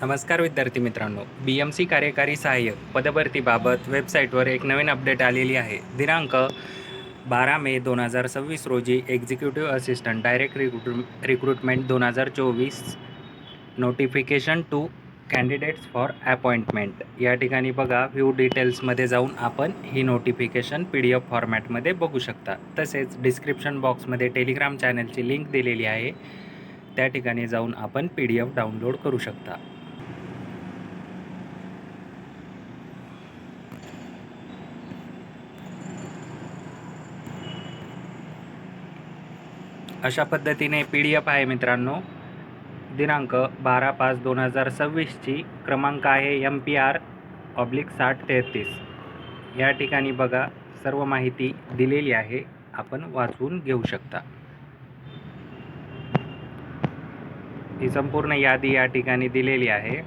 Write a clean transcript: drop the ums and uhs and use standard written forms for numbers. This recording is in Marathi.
नमस्कार विद्यार्थी मित्रांनो, BMC कार्यकारी सहाय्यक पदभरतीबाबत वेबसाईटवर एक नवीन अपडेट आलेली आहे. दिनांक 12 मे 2026 रोजी executive assistant direct recruitment 2024 notification to candidates for appointment या ठिकाणी बघा, व्ह्यू डिटेल्समध्ये जाऊन आपण ही नोटिफिकेशन PDF फॉर्मॅटमध्ये बघू शकता. तसेच डिस्क्रिप्शन बॉक्समध्ये टेलिग्राम चॅनलची लिंक दिलेली आहे, त्या ठिकाणी जाऊन आपण PDF डाउनलोड करू शकता. अशा पद्धतीने PDF आहे मित्रांनो. दिनांक 12/5/2026 क्रमांक आहे MPR/6033. या ठिकाणी बघा, सर्व माहिती दिलेली आहे, आपण वाचून घेऊ शकता. ही संपूर्ण यादी या ठिकाणी दिलेली आहे.